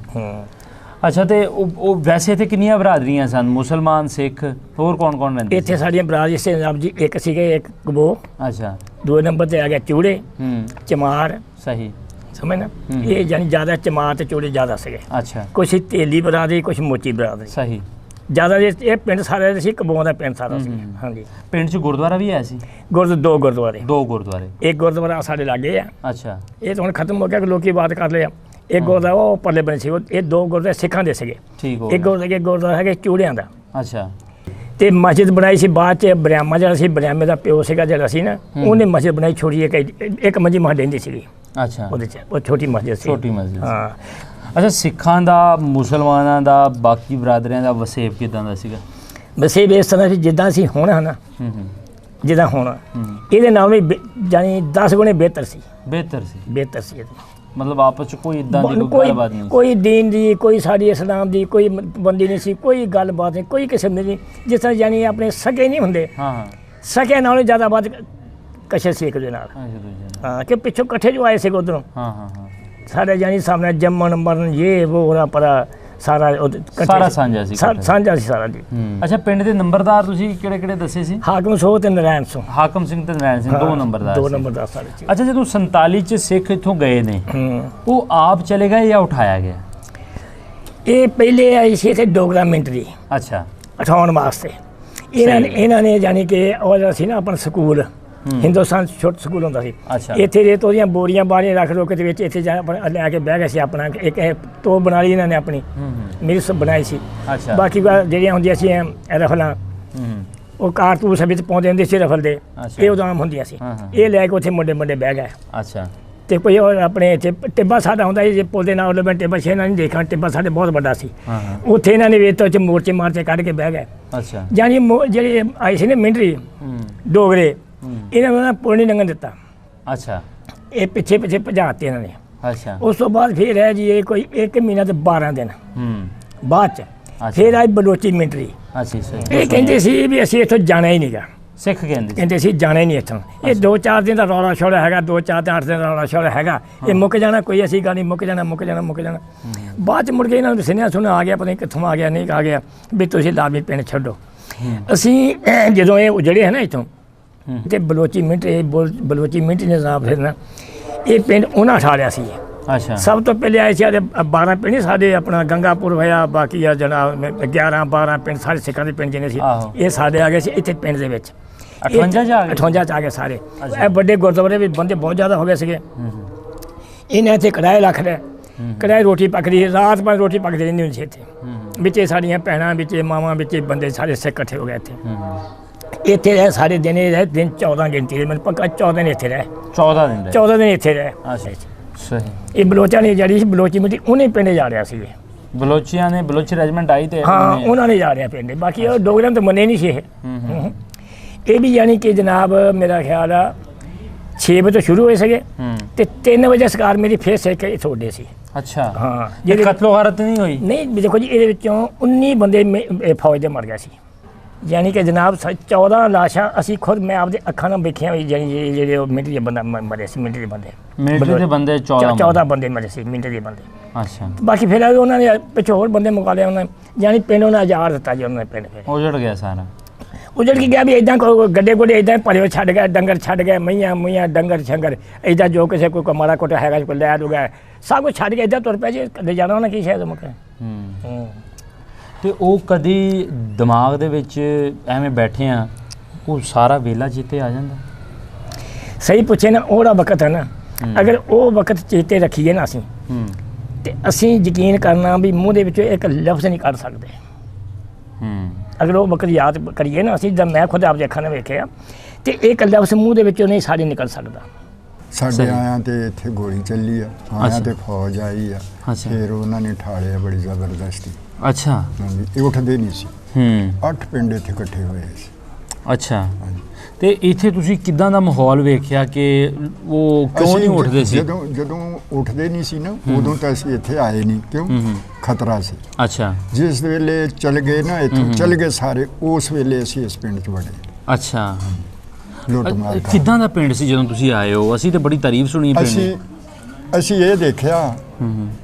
ਅੱਛਾ। ਤੇ ਉਹ ਵੈਸੇ ਇੱਥੇ ਕਿੰਨੀਆਂ ਬਰਾਦਰੀਆਂ ਸਨ? ਮੁਸਲਮਾਨ, ਸਿੱਖ, ਹੋਰ ਕੌਣ-ਕੌਣ ਰਹਿੰਦੇ? ਇੱਥੇ ਸਾਡੀਆਂ ਬਰਾਦਰੀ ਸੇ ਜਨਾਬ ਜੀ ਇੱਕ ਸੀਗੇ, ਇੱਕ ਕਬੋ। ਅੱਛਾ। 2 ਨੰਬਰ ਤੇ ਆ ਗਿਆ ਚੂੜੇ, ਚਮਾਰ। ਸਹੀ ਸਮਝ ਨਾ? ਇਹ ਜਾਨੀ ਜ਼ਿਆਦਾ ਚਮਾਰ ਤੇ ਚੂੜੇ ਜ਼ਿਆਦਾ ਸੀਗੇ। ਅੱਛਾ। ਕੁਛ ਤੇਲੀ ਬਰਾਦਰੀ, ਕੁਛ ਮੋਚੀ ਬਰਾਦਰੀ। ਸਹੀ। ਜ਼ਿਆਦਾ ਇਹ ਪਿੰਡ ਸਾਰਾ ਸੀ ਕਬੋਆਂ ਦਾ ਪਿੰਡ ਸਾਰਾ ਸੀ। ਹਾਂਜੀ। ਪਿੰਡ 'ਚ ਗੁਰਦੁਆਰਾ ਵੀ ਹੈ ਸੀ? 2 ਗੁਰਦੁਆਰੇ। 2 ਗੁਰਦੁਆਰੇ। ਇੱਕ ਗੁਰਦੁਆਰਾ ਸਾਡੇ ਲਾਗੇ ਆ। ਅੱਛਾ। ਇਹ ਤਾਂ ਹੁਣ ਖਤਮ ਹੋ ਗਿਆ ਕਿ ਲੋਕੀ ਬਾਤ ਕਰ ਲਿਆ। ਇੱਕ ਗੁਰਦੁਆਰਾ ਉਹ ਪਰਲੇ ਬਣੇ ਸੀ, ਇਹ 2 ਗੁਰਦੁਆਰੇ ਸਿੱਖਾਂ ਦੇ ਸੀਗੇ। ਠੀਕ ਹੋ ਇੱਕ ਗੁਰਦੁਆਰਾ ਹੈਗਾ ਚੂੜਿਆਂ ਦਾ। ਅੱਛਾ। ਤੇ ਮਸਜਿਦ ਬਣਾਈ ਸੀ ਬਾਅਦ ਚ, ਬਰਿਆਮਾ ਜਿਹੜਾ ਸੀ, ਬਰਿਆਮੇ ਦਾ ਪਿਓ ਸੀਗਾ ਜਿਹੜਾ ਸੀ ਨਾ, ਉਹਨੇ ਮਸਜਿਦ ਬਣਾਈ ਛੋਟੀ, ਇੱਕ ਮੰਜੀ ਮਸਜਿਦ ਰਹਿੰਦੀ ਸੀਗੀ ਅੱਛਾ। ਉਹਦੇ ਚ, ਉਹ ਛੋਟੀ ਮਸਜਿਦ ਸੀ। ਛੋਟੀ ਮਸਜਿਦ। ਹਾਂ। ਅੱਛਾ, ਸਿੱਖਾਂ ਦਾ, ਮੁਸਲਮਾਨਾਂ ਦਾ, ਬਾਕੀ ਬਰਾਦਰੀਆਂ ਦਾ ਵਸੇਬ ਕਿਦਾਂ ਦਾ ਸੀਗਾ? ਵਸੇਬ ਇਸ ਤਰ੍ਹਾਂ ਸੀ ਜਿੱਦਾਂ ਸੀ ਹੁਣ ਹੈ ਨਾ, ਜਿੱਦਾਂ ਹੁਣ। ਇਹਦੇ ਨਾਲ ਵੀ ਜਾਨੀ 10 ਗੁਣੇ ਬਿਹਤਰ ਸੀ। ਬਿਹਤਰ ਸੀ ਇਹਦੇ। ਮਤਲਬ ਆਪਸ ਚ ਕੋਈ ਇਦਾਂ ਦੀ ਗੱਲਬਾਤ ਨਹੀਂ? ਕੋਈ ਦੀਨ ਦੀ, ਕੋਈ ਸਾਡੀ ਇਸਲਾਮ ਦੀ ਕੋਈ ਬੰਦੀ ਨਹੀਂ ਸੀ, ਕੋਈ ਗੱਲਬਾਤ ਨਹੀਂ, ਕੋਈ ਕਿਸਮ ਦੀ। ਜਿਸ ਤਰ੍ਹਾਂ ਜਾਨੀ ਆਪਣੇ ਸਕੇ ਨਹੀਂ ਹੁੰਦੇ, ਸਕੇ ਨਾਲੋਂ ਜ਼ਿਆਦਾ ਬਾਤ ਕਸ਼ੇ ਸੀ ਇੱਕ ਦੇ ਨਾਲ। ਹਾਂ, ਕਿ ਪਿੱਛੋਂ ਇਕੱਠੇ ਜੋ ਆਏ ਸੀ ਉਧਰੋਂ। ਸਾਡੇ ਜਾਨੀ ਸਾਹਮਣੇ ਜੰਮਣ ਮਰਨ ਇਹ ਉਹ ਪਰਾ ਸਾਰਾ ਉਹਦੇ ਇਕੱਠੇ ਸਾਰਾ ਸਾਂਝਾ ਸੀ ਇਕੱਠੇ। ਸਾਂਝਾ ਸੀ ਸਾਰਾ ਜੀ। ਅੱਛਾ, ਪਿੰਡ ਦੇ ਨੰਬਰਦਾਰ ਤੁਸੀਂ ਕਿਹੜੇ ਦੱਸੇ ਸੀ? ਹਾਕਮ ਸੋਹ ਤੇ ਨਰੈਣ ਸੋਹ। ਹਾਕਮ ਸਿੰਘ ਤੇ ਨਰੈਣ ਸਿੰਘ, ਦੋ ਨੰਬਰਦਾਰ ਦੋ ਸੀ। ਨੰਬਰਦਾਰ ਸਾਰੇ ਜੀ। ਅੱਛਾ, ਜਦੋਂ 47 ਚ ਸਿੱਖ ਇੱਥੋਂ ਗਏ ਨੇ, ਉਹ ਆਪ ਚਲੇ ਗਏ ਜਾਂ ਉਠਾਇਆ ਗਿਆ? ਇਹ ਪਹਿਲੇ ਆਏ ਸੀ ਇੱਥੇ ਡੋਗਰਾ ਮਿੰਟਰੀ ਅੱਛਾ, ਉਠਾਉਣ ਵਾਸਤੇ। ਇਹਨਾਂ ਨੇ ਜਾਨੀ ਕਿ ਉਹ ਜਿਹੜਾ ਸੀ ਨਾ ਆਪਣਾ ਸਕੂਲ, ਹਿੰਦੁਸਤਾਨ 'ਚ ਛੋਟਾ ਸਕੂਲ ਹੁੰਦਾ ਸੀ, ਅੱਛਾ। ਇੱਥੇ ਰੇਤ ਉਹਦੀਆਂ ਬੋਰੀਆਂ ਬਾਰੀਆਂ ਰੱਖ ਲੋ ਕੇ ਵਿੱਚ ਇੱਥੇ ਜਾ ਆਪਣਾ ਲੈ ਕੇ ਬਹਿ ਗਏ ਸੀ। ਆਪਣਾ ਇੱਕ ਤੋਪ ਬਣਾ ਲਈ ਇਹਨਾਂ ਨੇ ਆਪਣੀ, ਮੇਰੀ ਸਭ ਬਣਾਈ ਸੀ। ਅੱਛਾ। ਬਾਕੀ ਜਿਹੜੀਆਂ ਹੁੰਦੀਆਂ ਸੀ ਰਫਲਾਂ, ਉਹ ਕਾਰਤੂਸ ਵਿੱਚ ਪਾਉਂਦੇ ਹੁੰਦੇ ਸੀ ਰਫਲ ਦੇ, ਅੱਛਾ। ਇਹ ਉਦਾਂ ਹੁੰਦੀਆਂ ਸੀ। ਇਹ ਲੈ ਕੇ ਉੱਥੇ ਮੁੰਡੇ ਬਹਿ ਗਏ। ਅੱਛਾ। ਤੇ ਕੋਈ ਹੋਰ ਆਪਣੇ ਇੱਥੇ ਟਿੱਬਾ ਸਾਡਾ ਹੁੰਦਾ ਸੀ, ਜੇ ਪੁੱਲ ਦੇ ਨਾਲ ਮੈਂ ਟਿੱਬਾ ਛੇ ਨਾਲ ਨਹੀਂ ਦੇਖਿਆ, ਟਿੱਬਾ ਸਾਡੇ ਬਹੁਤ ਵੱਡਾ ਸੀ। ਉੱਥੇ ਇਹਨਾਂ ਨੇ ਵੇਤ ਚ ਮੋਰਚੇ ਮਾਰਚੇ ਕੱਢ ਕੇ ਬਹਿ ਗਏ। ਅੱਛਾ। ਜਾਨੀ ਜਿਹੜੇ ਆਏ ਸੀ ਨਾ ਮਿੰਟਰੀ ਡੋਗਰੇ, ਇਹਨਾਂ ਨੂੰ ਨਾ ਪੁੱਲ ਨਹੀਂ ਲੰਘਣ ਦਿੱਤਾ। ਅੱਛਾ। ਇਹ ਪਿੱਛੇ ਭਜਾਤੇ ਇਹਨਾਂ ਨੇ। ਅੱਛਾ। ਉਸ ਤੋਂ ਬਾਅਦ ਫਿਰ ਹੈ ਜੀ ਇਹ ਕੋਈ 1 ਮਹੀਨਾ ਤੇ 12 ਦਿਨ ਬਾਅਦ ਚ ਅੱਛਾ। ਫਿਰ ਆਈ ਬਲੋਚੀ ਮਿੰਟਰੀ। ਅੱਛਾ। ਇਹ ਕਹਿੰਦੇ ਸੀ ਵੀ ਅਸੀਂ ਇੱਥੋਂ ਜਾਣਾ ਹੀ ਨਹੀਂਗਾ। ਸਿੱਖ ਕਹਿੰਦੇ ਸੀ ਜਾਣਾ ਹੀ ਨਹੀਂ ਇੱਥੋਂ। ਇਹ 2-4 ਦਿਨ ਦਾ ਰੌਲਾ ਛੋੜਾ ਹੈਗਾ, 2-4 ਤੇ 8 ਦਿਨ ਦਾ ਰੌਲਾ ਛੋੜਾ ਹੈਗਾ। ਇਹ ਮੁੱਕ ਜਾਣਾ, ਕੋਈ ਐਸੀ ਗੱਲ ਨਹੀਂ, ਮੁੱਕ ਜਾਣਾ। ਬਾਅਦ ਚ ਮੁੜ ਕੇ ਇਹਨਾਂ ਨੂੰ ਸੁਨੇਹਾ ਆ ਗਿਆ, ਪਤਾ ਨਹੀਂ ਕਿੱਥੋਂ ਆ ਗਿਆ, ਨਹੀਂ ਆ ਗਿਆ ਵੀ ਤੁਸੀਂ ਲਾਜ਼ਮੀ ਪਿੰਡ ਛੱਡੋ। ਅਸੀਂ ਜਦੋਂ ਇਹ ਜਿਹੜੇ ਹੈ ਨਾ ਇੱਥੋਂ ਤੇ ਬਲੋਚੀ ਮਿੰਟ ਨੇ ਜਨਾਬ ਫਿਰ ਨਾ ਇਹ ਪਿੰਡ ਉਹਨਾਂ ਉਠਾ ਲਿਆ ਸੀ। ਅੱਛਾ। ਸਭ ਤੋਂ ਪਹਿਲੇ ਆਏ ਸੀ 12 ਪਿੰਡ ਸਾਡੇ, ਆਪਣਾ ਗੰਗਾਪੁਰ ਹੋਇਆ, ਬਾਕੀ ਆ ਜਨਾਬ 11-12 ਪਿੰਡ ਸਾਰੇ ਸਿੱਖਾਂ ਦੇ ਪਿੰਡ ਜਿਹਨੇ ਸੀ, ਇਹ ਸਾਡੇ ਆ ਗਏ ਸੀ ਇੱਥੇ ਪਿੰਡ ਦੇ ਵਿੱਚ। 58 ਚ ਆ ਗਏ ਸਾਰੇ। ਇਹ ਵੱਡੇ ਗੁਰਦੁਆਰੇ ਵੀ ਬੰਦੇ ਬਹੁਤ ਜ਼ਿਆਦਾ ਹੋ ਗਏ ਸੀਗੇ। ਇਹਨਾਂ ਇੱਥੇ ਕੜਾਏ ਰੱਖ ਲਿਆ, ਕੜਾਏ ਰੋਟੀ ਪੱਕਦੀ, ਰਾਤ ਭਰ ਰੋਟੀ ਪੱਕਦੀ ਰਹਿੰਦੀ ਹੁੰਦੀ ਸੀ ਇੱਥੇ। ਵਿੱਚੇ ਸਾਡੀਆਂ ਭੈਣਾਂ, ਵਿੱਚੇ ਮਾਵਾਂ, ਵਿੱਚੇ ਬੰਦੇ ਸਾਰੇ ਸਿੱਖ ਇਕੱਠੇ ਹੋ ਗਏ ਇੱਥੇ ਰਹੇ ਸਾਰੇ ਦਿਨ। ਇਹ ਰਹੇ ਦਿਨ 14 ਗਿਣਤੀ ਦੇ, ਮੈਨੂੰ ਪੱਕਾ 14 ਦਿਨ ਇੱਥੇ ਰਹੇ। 14 ਦਿਨ ਇੱਥੇ ਰਹੇ। ਅੱਛਾ। ਸਹੀ। ਇਹ ਬਲੋਚਾਂ ਨੇ ਜਿਹੜੀ ਸੀ ਬਲੋਚੀ ਮਿੱਟੀ, ਉਹਨੇ ਪਿੰਡ ਜਾ ਰਿਹਾ ਸੀ। ਬਲੋਚੀਆਂ ਨੇ, ਬਲੋਚੀ ਰੈਜੀਮੈਂਟ ਆਈ ਤੇ ਹਾਂ, ਉਹਨਾਂ ਨੇ ਜਾ ਰਿਹਾ ਪਿੰਡ। ਬਾਕੀ ਉਹ ਡੋਗਰਿਆਂ ਤੋਂ ਮੰਨੇ ਨਹੀਂ ਸੀ ਇਹ ਵੀ ਯਾਨੀ ਕਿ ਜਨਾਬ ਮੇਰਾ ਖਿਆਲ ਆ 6 ਵਜੇ ਤੋਂ ਸ਼ੁਰੂ ਹੋਏ ਸੀਗੇ ਤੇ 3 ਵਜੇ ਸਰਕਾਰ ਮੇਰੀ ਫੇਰ ਸਿੱਖ ਤੁਹਾਡੇ ਸੀ। ਅੱਛਾ। ਹਾਂ, ਇਹ ਕਤਲੋ ਗਾਰਤ ਨਹੀਂ ਹੋਈ? ਨਹੀਂ, ਦੇਖੋ ਜੀ ਇਹਦੇ ਵਿੱਚੋਂ 19 ਬੰਦੇ ਫੌਜ ਦੇ ਮਰ ਗਏ ਸੀ। ਯਾਨੀ ਕਿ ਜਨਾਬ 14 ਲਾਸ਼ਾਂ ਅਸੀਂ ਖੁਦ ਮੈਂ ਆਪਦੇ ਅੱਖਾਂ ਨਾਲ ਵੇਖੀਆਂ ਹੋਈ। ਜਿਹੜੇ ਉਹ ਮਿੰਟ ਦੇ ਬੰਦਾ ਮਰੇ ਸੀ, ਮਿੰਟ ਦੇ ਬੰਦੇ 14 ਬੰਦੇ ਮਰੇ ਸੀ, ਮਿੰਟ ਦੇ ਬੰਦੇ। ਅੱਛਾ। ਬਾਕੀ ਫਿਰ ਉਹਨਾਂ ਨੇ ਪਿੱਛੋਂ ਹੋਰ ਬੰਦੇ ਮੁਕਾ ਲਿਆ। ਉਹਨਾਂ ਯਾਨੀ ਪਿੰਡ ਉਹਨਾਂ ਆਜ਼ਾਦ ਦਿੱਤਾ ਜੀ। ਉਹਨਾਂ ਨੇ ਪਿੰਡ ਫਿਰ ਉਜੜ ਗਿਆ ਸਾਰਾ। ਉਜੜ ਕੇ ਗਿਆ ਵੀ ਇਦਾਂ ਗੱਡੇ ਗੁੱਡੇ ਇਦਾਂ ਭਰਿਓ ਛੱਡ ਗਏ, ਡੰਗਰ ਛੱਡ ਗਏ, ਮਈਆਂ ਡੰਗਰ ਛੰਗਰ ਇਦਾਂ ਜੋ ਕਿਸੇ ਕੋਈ ਮਾੜਾ ਕੋਟਾ ਹੈਗਾ, ਕੋਈ ਲੈ ਲੂਗਾ, ਸਭ ਕੁਛ ਛੱਡ ਕੇ ਇਦਾਂ ਤੁਰ ਪਿਆ ਜੀ। ਕਦੇ ਜਾਣਾ ਉਹਨਾਂ ਕੀ ਸ਼ਾਇਦ ਮੁੱਕੇ। ਤੇ ਉਹ ਕਦੀ ਦਿਮਾਗ ਦੇ ਵਿੱਚ ਐਵੇਂ ਬੈਠੇ ਆ, ਉਹ ਸਾਰਾ ਵੇਲਾ ਚੇਤੇ ਆ ਜਾਂਦਾ? ਸਹੀ ਪੁੱਛੇ ਨਾ, ਉਹਦਾ ਵਕਤ ਹੈ ਨਾ, ਅਗਰ ਉਹ ਵਕਤ ਚੇਤੇ ਰੱਖੀਏ ਨਾ ਅਸੀਂ ਤੇ ਅਸੀਂ ਯਕੀਨ ਕਰਨਾ ਵੀ ਮੂੰਹ ਦੇ ਵਿੱਚੋਂ ਇੱਕ ਲਫ਼ਜ਼ ਨਹੀਂ ਕੱਢ ਸਕਦੇ। ਅਗਰ ਉਹ ਵਕਤ ਯਾਦ ਕਰੀਏ ਨਾ ਅਸੀਂ, ਜਦ ਮੈਂ ਖੁਦ ਆਪਦੇ ਅੱਖਾਂ ਨਾਲ ਵੇਖਿਆ ਤੇ ਇੱਕ ਲਫ਼ਜ਼ ਮੂੰਹ ਦੇ ਵਿੱਚੋਂ ਨਹੀਂ ਸਾਡੇ ਨਿਕਲ ਸਕਦਾ। ਸਾਡੇ ਆਇਆਂ ਤੇ ਇੱਥੇ ਗੋਲੀ ਚੱਲੀ ਆ, ਆਇਆਂ ਤੇ ਫੌਜ ਆਈ ਆ, ਫਿਰ ਉਹਨਾਂ ਨੇ ਠਾਲਿਆ ਬੜੀ ਜ਼ਬਰਦਸਤੀ। ਅੱਛਾ। ਇਹ ਉੱਠਦੇ ਨਹੀਂ ਸੀ। 8 ਪਿੰਡ ਇੱਥੇ ਇਕੱਠੇ ਹੋਏ ਸੀ। ਅੱਛਾ। ਤੇ ਇੱਥੇ ਤੁਸੀਂ ਕਿੱਦਾਂ ਦਾ ਮਾਹੌਲ ਵੇਖਿਆ ਕਿ ਉਹ ਕਿਉਂ ਨਹੀਂ ਉੱਠਦੇ ਸੀ? ਜਦੋਂ ਉੱਠਦੇ ਨਹੀਂ ਸੀ ਨਾ, ਉਦੋਂ ਤਾਂ ਅਸੀਂ ਇੱਥੇ ਆਏ ਨਹੀਂ, ਕਿਉਂ? ਖਤਰਾ ਸੀ। ਅੱਛਾ। ਜਿਸ ਵੇਲੇ ਚਲ ਗਏ ਨਾ ਇੱਥੋਂ, ਚਲ ਗਏ ਸਾਰੇ, ਉਸ ਵੇਲੇ ਅਸੀਂ ਇਸ ਪਿੰਡ 'ਚ ਵੜੇ। ਅੱਛਾ। ਲੁੱਟ ਮਾਰ ਕਿੱਦਾਂ ਦਾ ਪਿੰਡ ਸੀ ਜਦੋਂ ਤੁਸੀਂ ਆਏ ਹੋ? ਅਸੀਂ ਤੇ ਬੜੀ ਤਾਰੀਫ ਸੁਣੀ ਪਿੰਡ ਦੀ। ਅਸੀਂ ਇਹ ਦੇਖਿਆ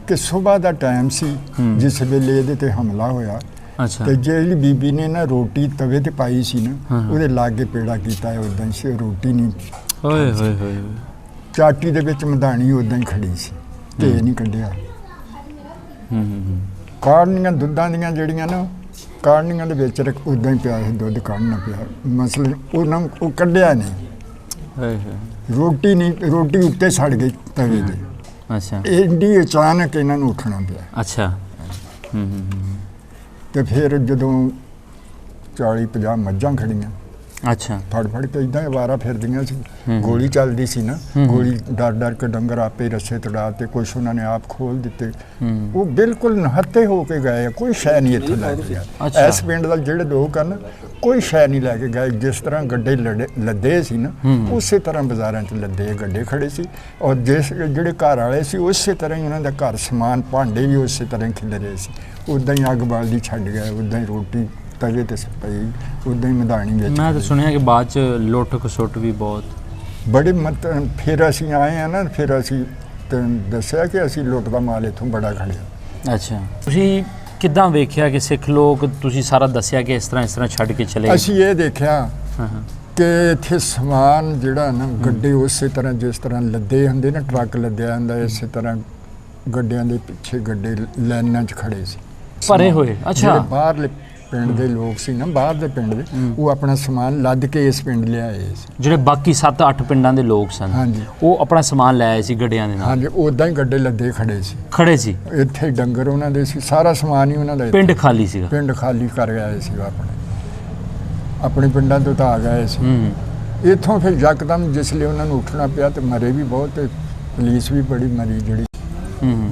ਕਿ ਸਵੇਰ ਦਾ ਟਾਈਮ ਸੀ ਜਿਸ ਵੇਲੇ ਇਹਦੇ ਤੇ ਹਮਲਾ ਹੋਇਆ। ਅੱਛਾ। ਤੇ ਜਿਹੜੀ ਬੀਬੀ ਨੇ ਨਾ ਰੋਟੀ ਤਵੇ ਤੇ ਪਾਈ ਸੀ ਨਾ, ਉਹਦੇ ਲਾਗੇ ਪੇੜਾ ਕੀਤਾ, ਉਦਾਂ ਹੀ ਸੀ, ਰੋਟੀ ਨਹੀਂ। ਓਏ ਹੋਏ ਹੋਏ। ਚਾਟੀ ਦੇ ਵਿੱਚ ਮਧਾਣੀ ਉਦਾਂ ਹੀ ਖੜੀ ਸੀ, ਤੇ ਨਹੀਂ ਕੱਢਿਆ। ਕਾੜਨੀਆਂ ਦੁੱਧਾਂ ਦੀਆਂ ਜਿਹੜੀਆਂ ਨਾ, ਕਾੜਨੀਆਂ ਦੇ ਵਿੱਚ ਉਦਾਂ ਹੀ ਪਿਆ ਸੀ, ਦੁੱਧ ਕੱਢਣਾ ਪਿਆ। ਮਸਲੇ ਉਹ ਕੱਢਿਆ ਨਹੀਂ। ਰੋਟੀ ਨਹੀਂ, ਰੋਟੀ ਉੱਤੇ ਸੜ ਗਈ ਤਵੇ ਦੇ। ਅੱਛਾ। ਇੰਨੀ ਅਚਾਨਕ ਇਹਨਾਂ ਨੂੰ ਉੱਠਣਾ ਪਿਆ। ਅੱਛਾ। ਤੇ ਫਿਰ ਜਦੋਂ 40-50 ਮੱਝਾਂ ਖੜੀਆਂ, ਅੱਛਾ, ਫੜ ਕੇ ਇਦਾਂ ਅਵਾਰਾ ਫਿਰਦੀਆਂ ਸੀ। ਗੋਲੀ ਚੱਲਦੀ ਸੀ ਨਾ, ਗੋਲੀ ਡਰ ਕੇ ਡੰਗਰ ਆਪੇ ਰੱਸੇ ਤੜਾ ਤੇ ਕੁਛ ਉਹਨਾਂ ਨੇ ਆਪ ਖੋਲ ਦਿੱਤੇ। ਉਹ ਬਿਲਕੁਲ ਨਹੱਤੇ ਹੋ ਕੇ ਗਏ, ਕੋਈ ਸ਼ੈ ਨਹੀਂ ਇੱਥੋਂ ਲੈ ਕੇ ਗਿਆ। ਇਸ ਪਿੰਡ ਦਾ ਜਿਹੜੇ ਲੋਕ ਹਨ, ਕੋਈ ਸ਼ੈ ਨਹੀਂ ਲੈ ਕੇ ਗਏ। ਜਿਸ ਤਰ੍ਹਾਂ ਗੱਡੇ ਲੱਦੇ ਸੀ ਨਾ, ਉਸੇ ਤਰ੍ਹਾਂ ਬਾਜ਼ਾਰਾਂ 'ਚ ਲੱਦੇ ਗੱਡੇ ਖੜੇ ਸੀ। ਔਰ ਜਿਹੜੇ ਘਰ ਵਾਲੇ ਸੀ, ਉਸੇ ਤਰ੍ਹਾਂ ਹੀ ਉਹਨਾਂ ਦਾ ਘਰ ਸਮਾਨ ਭਾਂਡੇ ਵੀ ਉਸੇ ਤਰ੍ਹਾਂ ਹੀ ਖਿਲ ਰਹੇ ਸੀ। ਉੱਦਾਂ ਹੀ ਅੱਗ ਬਾਲਦੀ ਛੱਡ ਗਏ, ਉੱਦਾਂ ਹੀ ਰੋਟੀ ਤਵੇ ਤੇ ਪਈ, ਉੱਦਾਂ ਹੀ ਮਧਾਣੀ ਵਿੱਚ। ਮੈਂ ਤਾਂ ਸੁਣਿਆ ਕਿ ਬਾਅਦ 'ਚ ਲੁੱਟ ਖਸੁੱਟ ਵੀ ਬਹੁਤ ਬੜੇ ਫਿਰ ਅਸੀਂ ਆਏ ਆ ਨਾ, ਫਿਰ ਅਸੀਂ ਦੱਸਿਆ ਕਿ ਅਸੀਂ ਲੁੱਟ ਦਾ ਮਾਲ ਇੱਥੋਂ ਬੜਾ ਖੜਿਆ। ਅੱਛਾ। ਤੁਸੀਂ ਕਿੱਦਾਂ ਵੇਖਿਆ ਕਿ ਸਿੱਖ ਲੋਕ, ਤੁਸੀਂ ਸਾਰਾ ਦੱਸਿਆ ਕਿ ਇਸ ਤਰ੍ਹਾਂ ਛੱਡ ਕੇ ਚਲੇ ਗਏ? ਅਸੀਂ ਇਹ ਦੇਖਿਆ ਕਿ ਇੱਥੇ ਸਮਾਨ ਜਿਹੜਾ ਨਾ ਗੱਡੇ ਉਸੇ ਤਰ੍ਹਾਂ ਜਿਸ ਤਰ੍ਹਾਂ ਲੱਦੇ ਹੁੰਦੇ ਨਾ, ਟਰੱਕ ਲੱਦਿਆ ਹੁੰਦਾ, ਇਸੇ ਤਰ੍ਹਾਂ ਗੱਡਿਆਂ ਦੇ ਪਿੱਛੇ ਗੱਡੇ ਲਾਈਨਾਂ 'ਚ ਖੜੇ ਸੀ ਭਰੇ ਹੋਏ। ਅੱਛਾ। ਜਿਹੜੇ ਬਾਹਰਲੇ ਪਿੰਡ ਦੇ ਲੋਕ ਸੀ ਨਾ, ਬਾਹਰ ਦੇ ਪਿੰਡ ਦੇ, ਉਹ ਆਪਣਾ ਸਮਾਨ ਲੱਦ ਕੇ ਇਸ ਪਿੰਡ ਲਿਆਏ ਸੀ। ਜਿਹੜੇ ਬਾਕੀ 7-8 ਪਿੰਡਾਂ ਦੇ ਲੋਕ ਸਨ, ਹਾਂਜੀ, ਉਹ ਆਪਣਾ ਸਮਾਨ ਲੈ ਆਏ ਸੀ ਗੱਡਿਆਂ ਦੇ ਨਾਲ? ਹਾਂਜੀ, ਉਦਾਂ ਹੀ ਗੱਡੇ ਲੱਦੇ ਖੜੇ ਸੀ। ਇੱਥੇ ਡੰਗਰ ਉਹਨਾਂ ਦੇ ਸੀ, ਸਾਰਾ ਸਮਾਨ ਹੀ ਉਹਨਾਂ ਦਾ। ਪਿੰਡ ਖਾਲੀ ਸੀਗਾ? ਪਿੰਡ ਖਾਲੀ ਕਰ ਗਏ ਸੀ ਆਪਣੇ ਪਿੰਡਾਂ ਤੋਂ ਤਾਂ ਆ ਗਏ ਸੀ। ਇੱਥੋਂ ਫਿਰ ਯਕਦਮ ਜਿਸਲੇ ਉਹਨਾਂ ਨੂੰ ਉੱਠਣਾ ਪਿਆ ਤੇ ਮਰੇ ਵੀ ਬਹੁਤ, ਤੇ ਪੁਲਿਸ ਵੀ ਬੜੀ ਮਰੀ, ਜਿਹੜੀ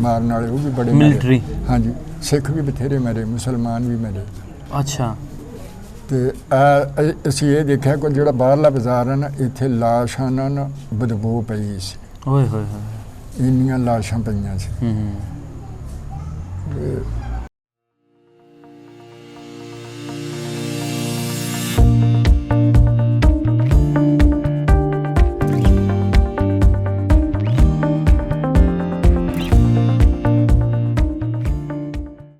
ਮਾਰਨ ਵਾਲੇ ਉਹ ਵੀ ਬੜੇ ਮਿਲਟਰੀ। ਹਾਂਜੀ, ਸਿੱਖ ਵੀ ਬਥੇਰੇ ਮਰੇ, ਮੁਸਲਮਾਨ ਵੀ ਮਰੇ। ਅੱਛਾ। ਤੇ ਅਸੀਂ ਇਹ ਦੇਖਿਆ ਕਿ ਜਿਹੜਾ ਬਾਹਰਲਾ ਬਾਜ਼ਾਰ ਹੈ ਨਾ, ਇੱਥੇ ਲਾਸ਼ਾਂ ਨਾਲ ਬਦਬੂ ਪਈ ਸੀ। ਓਏ ਹੋਏ ਹੋਏ, ਇੰਨੀਆਂ ਲਾਸ਼ਾਂ ਪਈਆਂ ਸੀ।